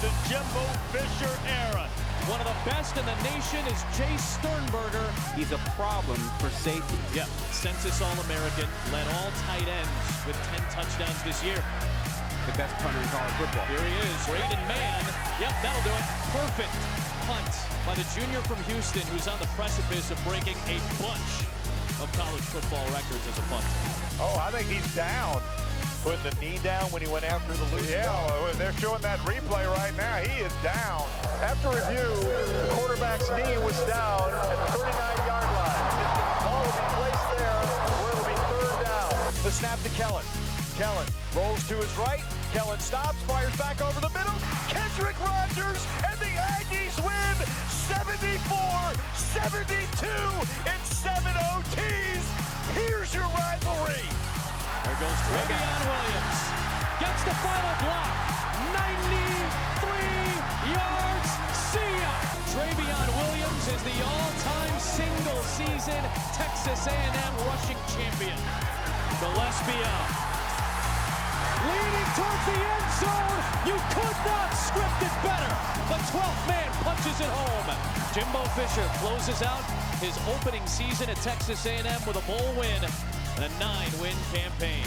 the Jimbo Fisher era. One of the best in the nation is Jay Sternberger. He's a problem for safety. Yep, census All-American, led all tight ends with 10 touchdowns this year. The best punter in college football. Here he is, Braden Mann. Yep, that'll do it. Perfect punt by the junior from Houston, who's on the precipice of breaking a bunch of college football records as a punter. Oh, I think he's down. Putting the knee down when he went after the loose ball. They're showing that replay right now. He is down. After review, the quarterback's knee was down at the 39-yard line. The ball will be placed there where it will be third down. The snap to Kellen. Kellen rolls to his right. Kellen stops, fires back over the middle. Kendrick Rogers and the Aggies win 74-72 in 7 OTs. Here's your rivalry. There goes Travion Williams. Gets the final block. 93 yards. See ya. Travion Williams is the all-time single-season Texas A&M rushing champion. Gillespie leading towards the end zone. You could not script it better. The 12th man punches it home. Jimbo Fisher closes out his opening season at Texas A&M with a bowl win and a 9-win campaign.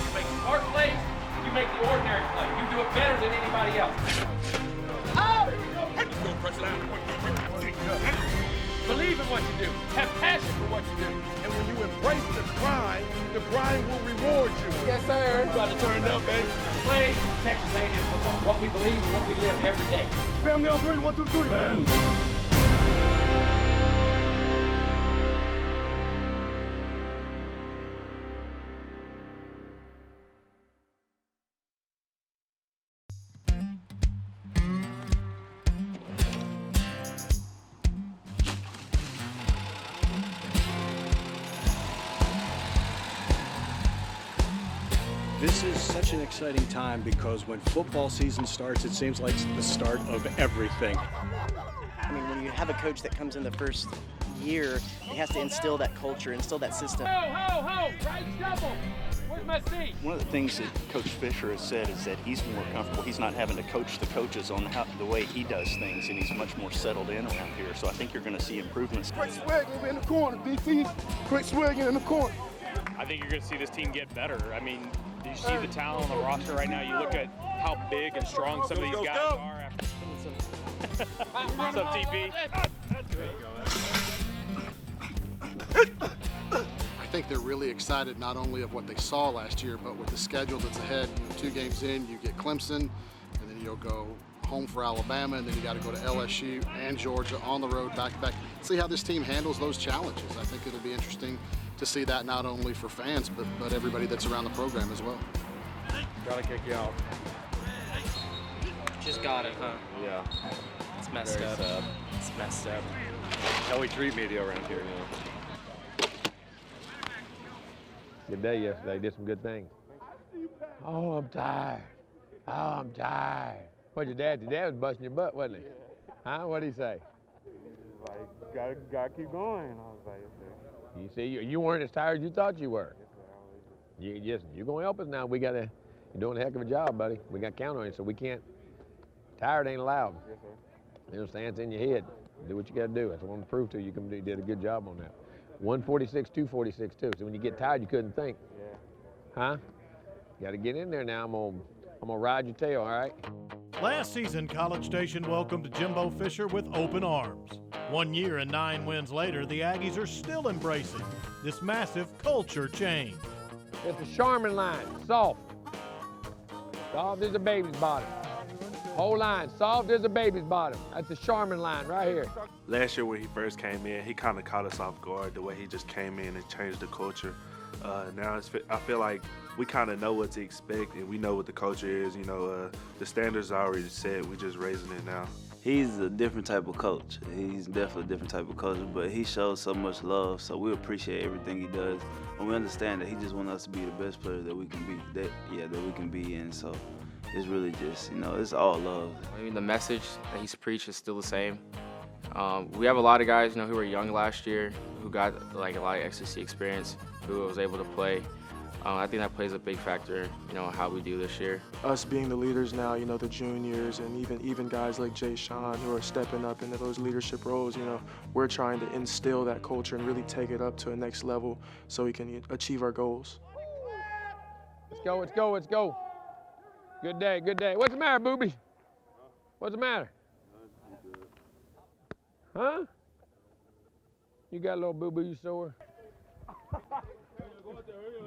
You make smart plays, you make the ordinary play. You do it better than anybody else. Oh! Believe in what you do. Have passion for what you do. And when you embrace the grind will reward you. Yes, sir. Got to turn it up, baby. Play Texas A&M football. What we believe and what we live every day. Family on three, 1, 2, 3. This is such an exciting time because when football season starts, it seems like the start of everything. I mean, when you have a coach that comes in the first year, he has to instill that culture, instill that system. Ho! Right double. Where's my seat? One of the things that Coach Fisher has said is that he's more comfortable. He's not having to coach the coaches on the way he does things, and he's much more settled in around here. So I think you're going to see improvements. Quick swagging in the corner, DC. Quick swagging in the corner. I think you're going to see this team get better. I mean, you see the talent on the roster right now. You look at how big and strong some of these guys are after some TP. I think they're really excited not only of what they saw last year, but with the schedule that's ahead. 2 games in, you get Clemson, and then you'll go home for Alabama, and then you got to go to LSU and Georgia on the road back-to-back. See how this team handles those challenges. I think it'll be interesting to see that not only for fans, but everybody that's around the program as well. Gotta kick you out. Just got it, huh? Yeah. It's messed up. Sad. It's messed up. How we treat media around here, you know. Good day yesterday. Did some good things. Oh, I'm tired. What your dad was busting your butt, wasn't he? Huh? What'd he say? Like, gotta keep going. I was like, You see, you weren't as tired as you thought you were. You're going to help us now. You're doing a heck of a job, buddy. We got to count on you, so we can't. Tired ain't allowed. yes, sir. You understand? It's in your head. Do what you got to do. That's what I want to prove to you. You did a good job on that. 146, 246, too. So when you get tired, you couldn't think. Yeah. Huh? You got to get in there now. I'm gonna ride your tail, all right? Last season, College Station welcomed Jimbo Fisher with open arms. 1 year and 9 wins later, the Aggies are still embracing this massive culture change. It's the Charmin line, soft. Soft as a baby's bottom. Whole line, soft as a baby's bottom. That's the Charmin line right here. Last year when he first came in, he kind of caught us off guard, the way he just came in and changed the culture. Now I feel like we kind of know what to expect, and we know what the culture is. You know, the standards are already set. We're just raising it now. He's a different type of coach. He's definitely a different type of coach, but he shows so much love, so we appreciate everything he does. And we understand that he just wants us to be the best player that we can be, that we can be in. So it's really just, it's all love. I mean, the message that he's preached is still the same. We have a lot of guys, who were young last year, who got like a lot of SEC experience, who was able to play. I think that plays a big factor, how we do this year. Us being the leaders now, the juniors and even guys like JHAMON who are stepping up into those leadership roles, we're trying to instill that culture and really take it up to a next level so we can achieve our goals. Let's go, let's go, let's go. Good day, good day. What's the matter, booby? What's the matter? Huh? You got a little boo-boo you sore?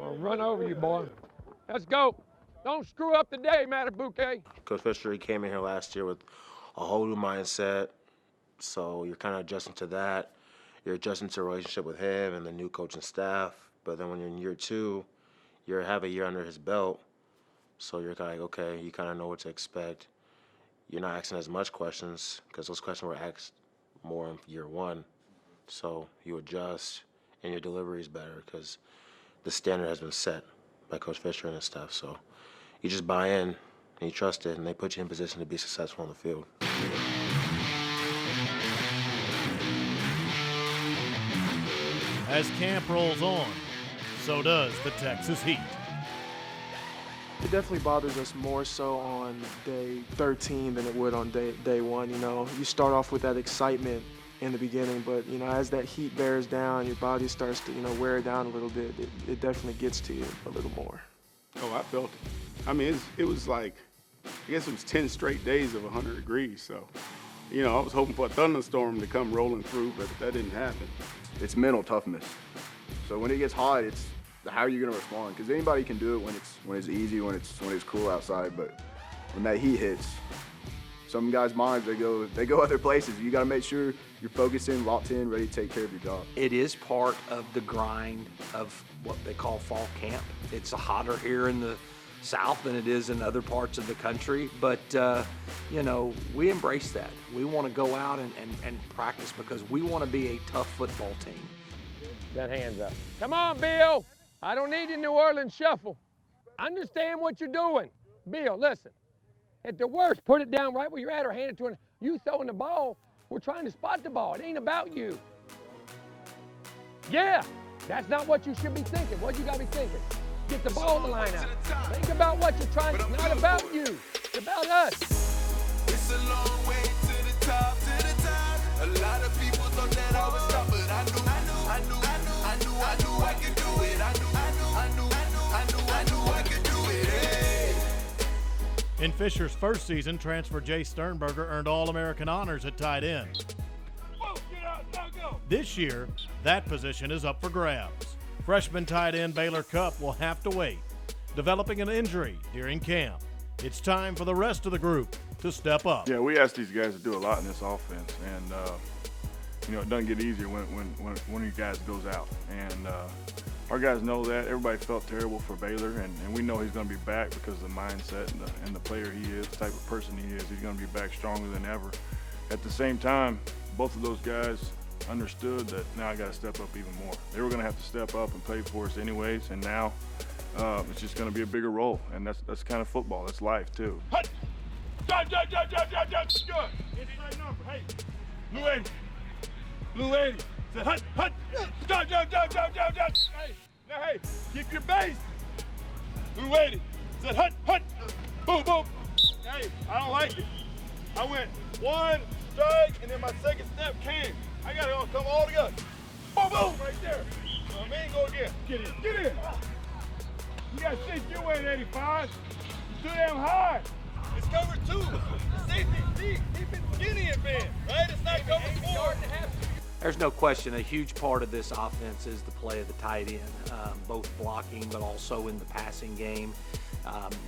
I'll run over you, boy. Let's go. Don't screw up the day, MADUBUIKE. Coach Fisher, he came in here last year with a whole new mindset, so you're kind of adjusting to that. You're adjusting to a relationship with him and the new coaching staff, but then when you're in year 2, you have a year under his belt, so you're kind of like, okay, you kind of know what to expect. You're not asking as much questions because those questions were asked more in year 1, so you adjust and your delivery is better because the standard has been set by Coach Fisher and his staff, so you just buy in and you trust it, and they put you in position to be successful on the field. As camp rolls on, so does the Texas Heat. It definitely bothers us more so on day 13 than it would on day 1. You start off with that excitement in the beginning, but as that heat bears down, your body starts to wear down a little bit. It definitely gets to you a little more. Oh, I felt it. I mean, it was like, I guess it was 10 straight days of 100 degrees. So, I was hoping for a thunderstorm to come rolling through, but that didn't happen. It's mental toughness. So when it gets hot, it's how are you going to respond? Because anybody can do it when it's easy, when it's cool outside. But when that heat hits, some guys' minds, they go other places. You got to make sure you're focused in, locked in, ready to take care of your job. It is part of the grind of what they call fall camp. It's hotter here in the South than it is in other parts of the country, but we embrace that. We want to go out and practice because we want to be a tough football team. Got hands up. Come on, Bill. I don't need a New Orleans shuffle. Understand what you're doing. Bill, listen. At the worst, put it down right where you're at or hand it to him. You throwing the ball, we're trying to spot the ball. It ain't about you. Yeah, that's not what you should be thinking. What you got to be thinking? Get the ball in the line out. Think about what you're trying to, it's not about you. It's about us. It's a long way to the top, A lot of people thought that I would stop, but I knew I could do it. I knew I could do it. Hey. In Fisher's first season, transfer Jay Sternberger earned All-American honors at tight end. Whoa, get out, now go. This year, that position is up for grabs. Freshman tight end Baylor Cupp will have to wait, developing an injury during camp. It's time for the rest of the group to step up. Yeah, we asked these guys to do a lot in this offense, and it doesn't get easier when one of you guys goes out. And our guys know that. Everybody felt terrible for Baylor, and we know he's going to be back because of the mindset and the player he is, the type of person he is. He's going to be back stronger than ever. At the same time, both of those guys understood that now I got to step up even more. They were going to have to step up and play for us anyways, and now it's just going to be a bigger role, and that's kind of football. That's life too. Hut. Good. Inside number. Hey, Blue 80. Say hut. Hey, now hey, keep your base. Blue 80. Said hut. Boom. Hey, I don't like it. I went 1 strike, and then my second step came. I gotta come all together. Boom, right there. Go again. Get in. You got 6, you weigh 85. You're too damn high. It's cover 2. Safety, keep it skinny and bend, right? It's not cover 4. There's no question a huge part of this offense is the play of the tight end, both blocking but also in the passing game.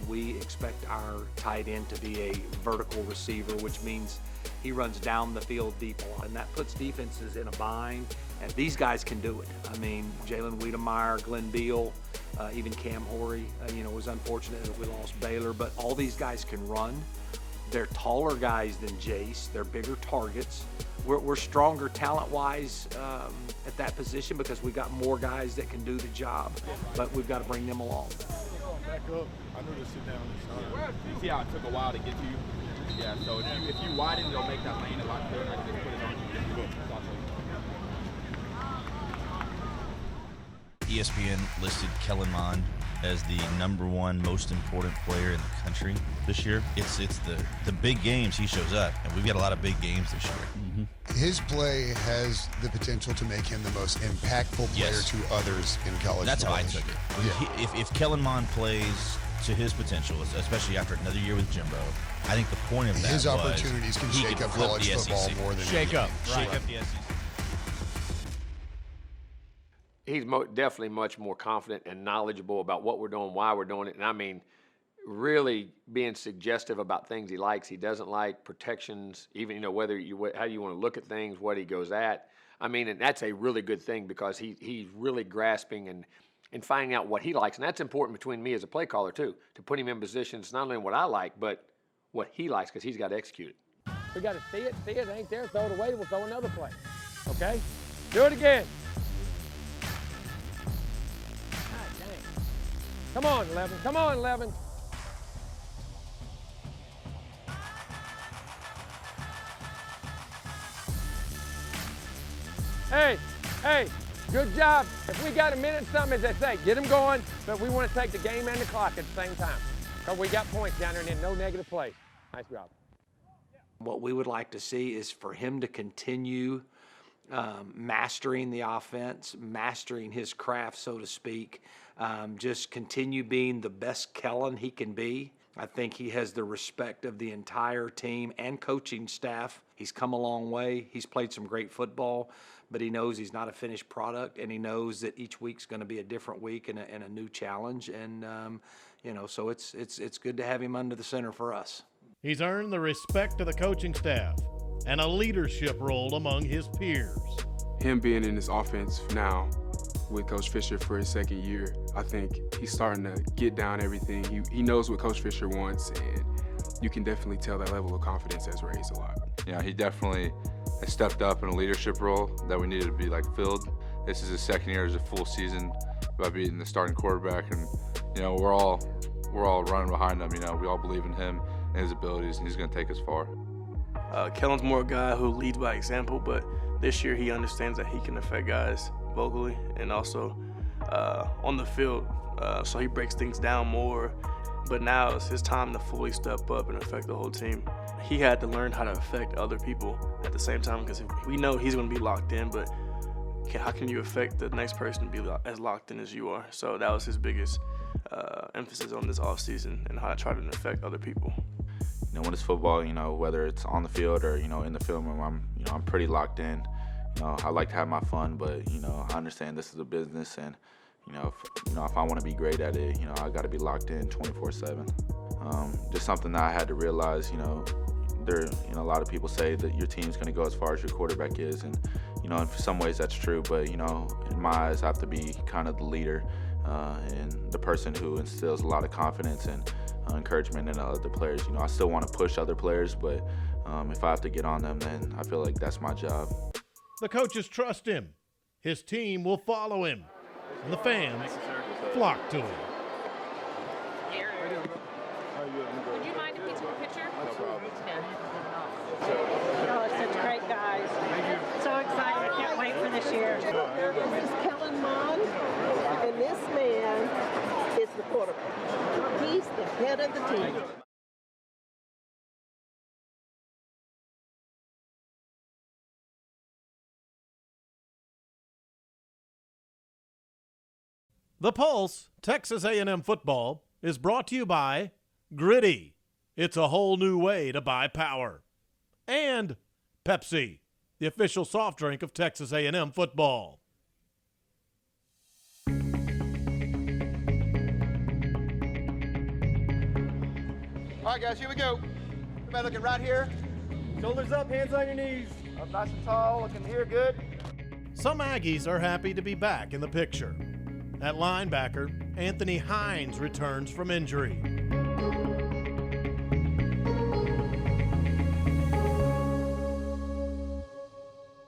We expect our tight end to be a vertical receiver, which means he runs down the field deep a lot, and that puts defenses in a bind, and these guys can do it. I mean, Jalen Wiedemeyer, Glenn Beal, even Cam Horry, it was unfortunate that we lost Baylor, but all these guys can run. They're taller guys than Jace. They're bigger targets. We're stronger talent-wise at that position because we've got more guys that can do the job, but we've got to bring them along. back up. I knew to sit down and start. You see how it took a while to get to you? Yeah, so if you widen, it'll make that lane a lot clearer and I can just put it on you. ESPN listed CLEMONS as the #1 most important player in the country this year. It's the big games he shows up, and we've got a lot of big games this year. His play has the potential to make him the most impactful player to others in college That's football. how I took it. Yeah. If CLEMONS plays to his potential, especially after another year with Jimbo, I think the point of that his was opportunities can he shake could up flip college the football SEC. more than shake up anything. the SEC. He's definitely much more confident and knowledgeable about what we're doing, why we're doing it, and I mean, really being suggestive about things he likes, he doesn't like, protections, even whether how you want to look at things, what he goes at. I mean, and that's a really good thing because he's really grasping and finding out what he likes, and that's important between me as a play caller too, to put him in positions not only what I like, but what he likes because he's got to execute it. We got to see it, ain't there, throw it away, we'll throw another play. Okay? Do it again. God dang. Come on, 11. Come on, 11. Hey, good job. If we got a minute something, as they say, get them going, but we want to take the game and the clock at the same time. Because we got points down there and then no negative plays. Nice job. What we would like to see is for him to continue mastering the offense, mastering his craft, so to speak, just continue being the best Kellen he can be. I think he has the respect of the entire team and coaching staff. He's come a long way. He's played some great football, but he knows he's not a finished product, and he knows that each week's going to be a different week and a new challenge. And so it's good to have him under the center for us. He's earned the respect of the coaching staff and a leadership role among his peers. Him being in this offense now with Coach Fisher for his second year, I think he's starting to get down everything. He knows what Coach Fisher wants, and you can definitely tell that level of confidence has raised a lot. Yeah, he definitely has stepped up in a leadership role that we needed to be filled. This is his second year as a full season by being the starting quarterback, and we're all running behind him. We all believe in him and his abilities, and he's going to take us far. Kellen's more a guy who leads by example, but this year he understands that he can affect guys vocally and also on the field, so he breaks things down more. But now it's his time to fully step up and affect the whole team. He had to learn how to affect other people at the same time because we know he's going to be locked in, but how can you affect the next person to be as locked in as you are? So that was his biggest emphasis on this offseason and how to try to affect other people. When it's football, whether it's on the field or in the film room, I'm pretty locked in. I like to have my fun, but I understand this is a business, and if I want to be great at it, I got to be locked in 24/7. Just something that I had to realize. A lot of people say that your team's going to go as far as your quarterback is, and in some ways that's true. But in my eyes, I have to be kind of the leader and the person who instills a lot of confidence and encouragement in other players. I still want to push other players, but if I have to get on them, then I feel like that's my job. The coaches trust him. His team will follow him. And the fans flock to him. Would you mind if we took a picture? No problem. Y'all are such great guys. So excited. Can't wait for this year. This is CLEMONS, and this man is the quarterback. He's the head of the team. The Pulse, Texas A&M Football, is brought to you by Gritty. It's a whole new way to buy power. And Pepsi, the official soft drink of Texas A&M Football. All right, guys, here we go. Everybody looking right here. Shoulders up, hands on your knees. Up nice and tall, looking here, good. Some Aggies are happy to be back in the picture. At linebacker, Anthony Hines returns from injury.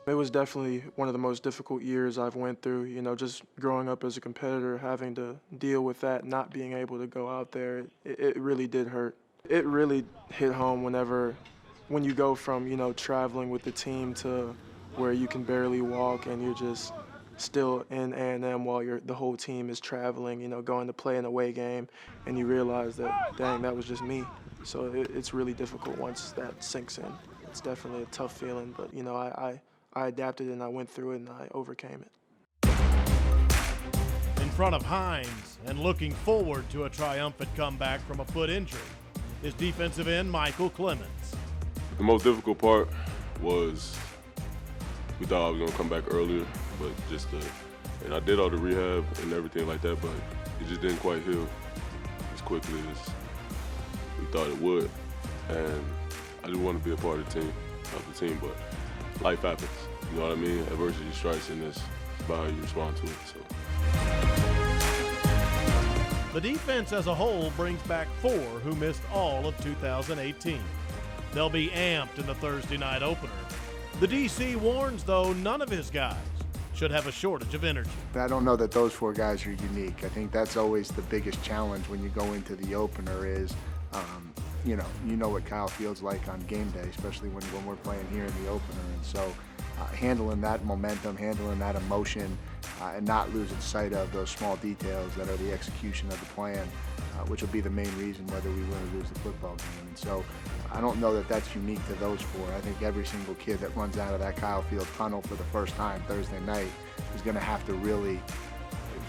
It was definitely one of the most difficult years I've went through. You know, just growing up as a competitor, having to deal with that, not being able to go out there, it really did hurt. It really hit home when you go from, you know, traveling with the team to where you can barely walk and you're just still in A&M while the whole team is traveling, you know, going to play an away game, and you realize that, dang, that was just me. So it's really difficult once that sinks in. It's definitely a tough feeling, but, you know, I adapted and I went through it and I overcame it. In front of Hines and looking forward to a triumphant comeback from a foot injury is defensive end Michael Clemons. The most difficult part was we thought I was gonna come back earlier, but and I did all the rehab and everything like that, but it just didn't quite heal as quickly as we thought it would. And I just want to be a part of the team, but life happens. You know what I mean? Adversity strikes, and it's about how you respond to it. So. The defense as a whole brings back 4 who missed all of 2018. They'll be amped in the Thursday night opener. The DC warns, though, none of his guys should have a shortage of energy. I don't know that those 4 guys are unique. I think that's always the biggest challenge when you go into the opener is, you know what Kyle Field's like on game day, especially when we're playing here in the opener. And so handling that momentum, handling that emotion, and not losing sight of those small details that are the execution of the plan, which will be the main reason whether we win or lose the football game. And so I don't know that that's unique to those 4. I think every single kid that runs out of that Kyle Field tunnel for the first time Thursday night is going to have to really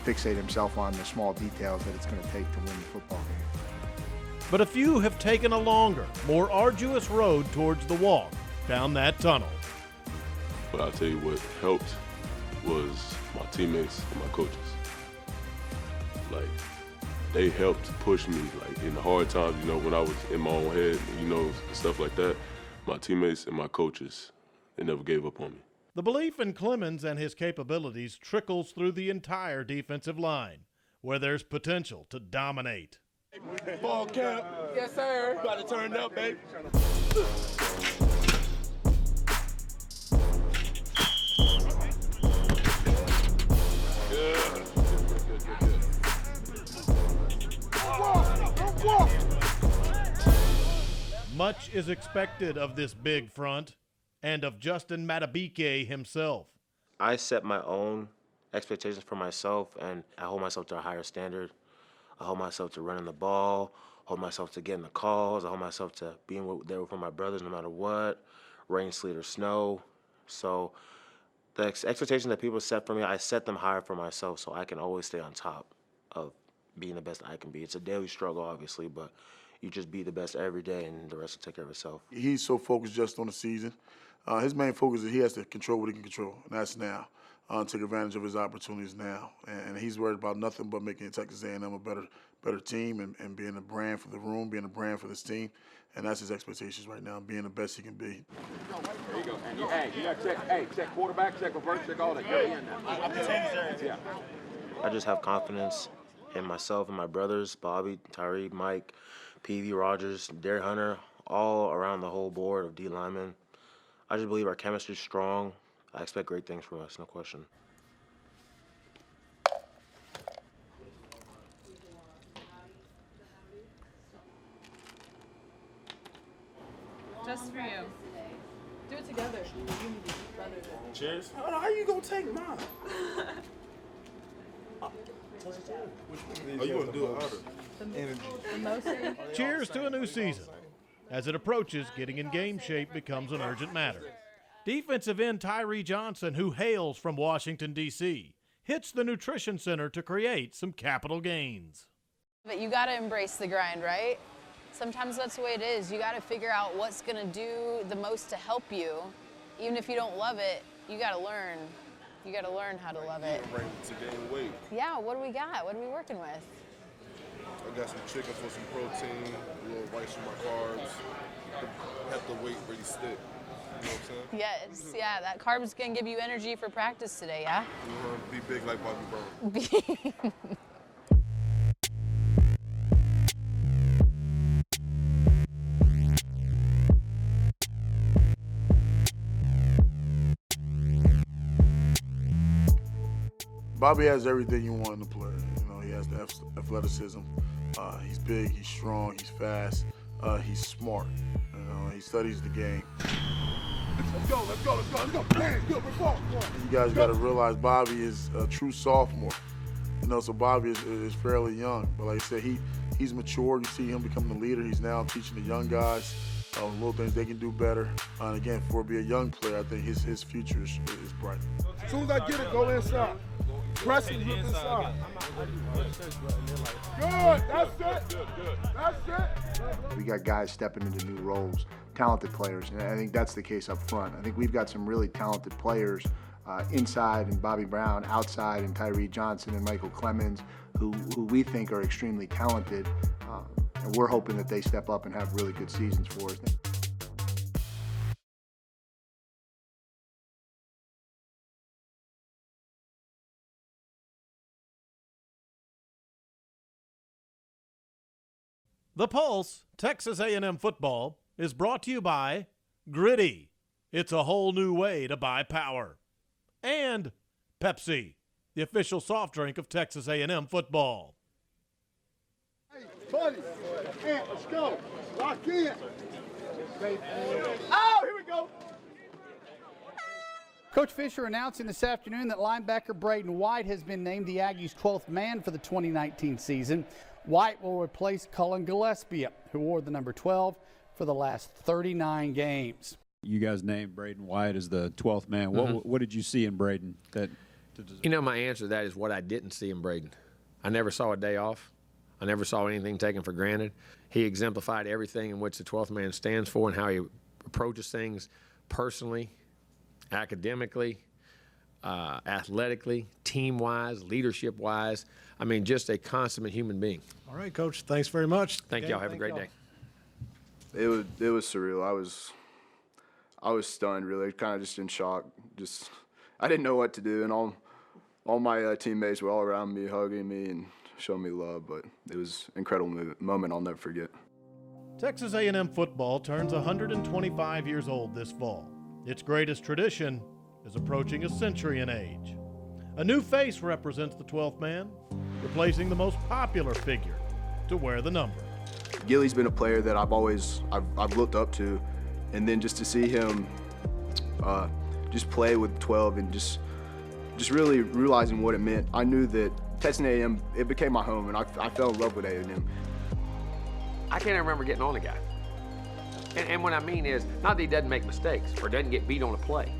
fixate himself on the small details that it's going to take to win the football game. But a few have taken a longer, more arduous road towards the walk down that tunnel. But I'll tell you what helped was my teammates and my coaches. Like, they helped push me, like, in the hard times, you know, when I was in my own head, you know, stuff like that. My teammates and my coaches, they never gave up on me. The belief in Clemons and his capabilities trickles through the entire defensive line, where there's potential to dominate. Ball count. Yes, sir. About to turn up, baby. Much is expected of this big front and of Justin MADUBUIKE himself. I set my own expectations for myself, and I hold myself to a higher standard. I hold myself to running the ball, hold myself to getting the calls, I hold myself to being there for my brothers no matter what, rain, sleet, or snow. So the expectations that people set for me, I set them higher for myself so I can always stay on top of being the best I can be. It's a daily struggle, obviously, but you just be the best every day and the rest will take care of itself. He's so focused just on the season. His main focus is he has to control what he can control, and that's now. Take advantage of his opportunities now. And he's worried about nothing but making Texas A&M a better team and being a brand for the room, being a brand for this team. And that's his expectations right now, being the best he can be. There you go. And you got to check quarterback, check reverse, check all that. You're in now. Yeah. I just have confidence in myself and my brothers, Bobby, Tyree, Mike, PV, Rogers, Derek Hunter, all around the whole board of D linemen. I just believe our chemistry is strong. I expect great things from us, no question. Just for you. Do it together. Cheers. How you gonna take mine? Oh, you want to do it harder? Cheers to a new season. As it approaches, getting in game shape becomes an urgent matter. Defensive end Tyree Johnson, who hails from Washington, D.C., hits the Nutrition Center to create some capital gains. But you got to embrace the grind, right? Sometimes that's the way it is. You got to figure out what's going to do the most to help you. Even if you don't love it, you got to learn. You got to learn how to love it. Ready to gain weight. Yeah, what do we got? What are we working with? I got some chicken for some protein, a little rice for my carbs. Have the weight really stick. You know what I'm saying? Yes, yeah, that carb's gonna give you energy for practice today, yeah? Be big like Bobby Brown. Bobby has everything you want in a player. You know, he has the athleticism. He's big, he's strong, he's fast, he's smart. You know, he studies the game. Let's go, let's go, let's go, let's go. Hands, good, ball. You guys got to realize Bobby is a true sophomore. You know, so Bobby is fairly young. But like I said, he's mature. You see him become the leader. He's now teaching the young guys little things they can do better. And again, for being a young player, I think his future is bright. As soon as I get it, go inside. Press and look inside. Good, that's it. That's it. We got guys stepping into new roles, talented players, and I think that's the case up front. I think we've got some really talented players inside and Bobby Brown, outside and Tyree Johnson and Michael Clemons, who we think are extremely talented, and we're hoping that they step up and have really good seasons for us. The Pulse, Texas A&M Football, is brought to you by Gritty. It's a whole new way to buy power. And Pepsi, the official soft drink of Texas A&M Football. Hey, buddy, let's go. Lock in. Oh, here we go. Coach Fisher announcing this afternoon that linebacker Braden White has been named the Aggies' 12th man for the 2019 season. White will replace Cullen Gillespie, who wore the number 12 for the last 39 games. You guys named Braden White as the 12th man. What did you see in Braden? You know, my answer to that is what I didn't see in Braden. I never saw a day off. I never saw anything taken for granted. He exemplified everything in which the 12th man stands for and how he approaches things personally, academically, athletically, team-wise, leadership-wise. I mean, just a consummate human being. All right, Coach. Thanks very much. Thank y'all. Have a great day. It was surreal. I was stunned, really, kind of just in shock. I didn't know what to do, and all my teammates were all around me, hugging me and showing me love. But it was an incredible moment I'll never forget. Texas A&M football turns 125 years old this fall. Its greatest tradition is approaching a century in age. A new face represents the 12th man, replacing the most popular figure to wear the number. Gilly's been a player that I've looked up to, and then just to see him just play with 12 and just really realizing what it meant. I knew that Texas A&M, it became my home, and I fell in love with A&M. I can't remember getting on the guy. And what I mean is, not that he doesn't make mistakes or doesn't get beat on a play,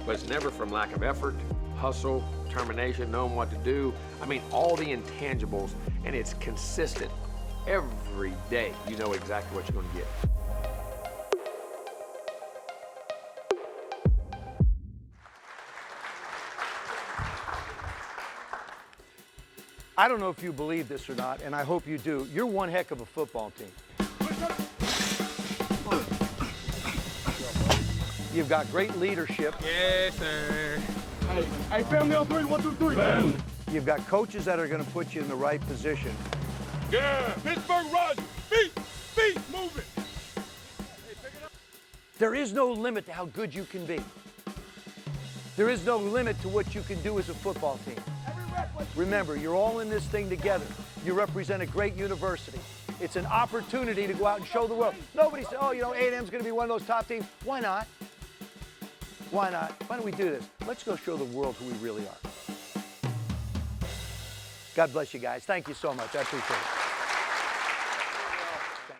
but it's never from lack of effort, hustle, determination, knowing what to do. I mean, all the intangibles, and it's consistent. Every day, you know exactly what you're going to get. I don't know if you believe this or not, and I hope you do. You're one heck of a football team. You've got great leadership. Yes, sir. Hey, family on three, 1, 2, 3. Bam. You've got coaches that are going to put you in the right position. Yeah, Pittsburgh Rogers. Feet, move it. There is no limit to how good you can be. There is no limit to what you can do as a football team. Remember, you're all in this thing together. You represent a great university. It's an opportunity to go out and show the world. Nobody said, oh, you know, A&M's going to be one of those top teams. Why not? Why not? Why don't we do this? Let's go show the world who we really are. God bless you guys. Thank you so much. I appreciate it.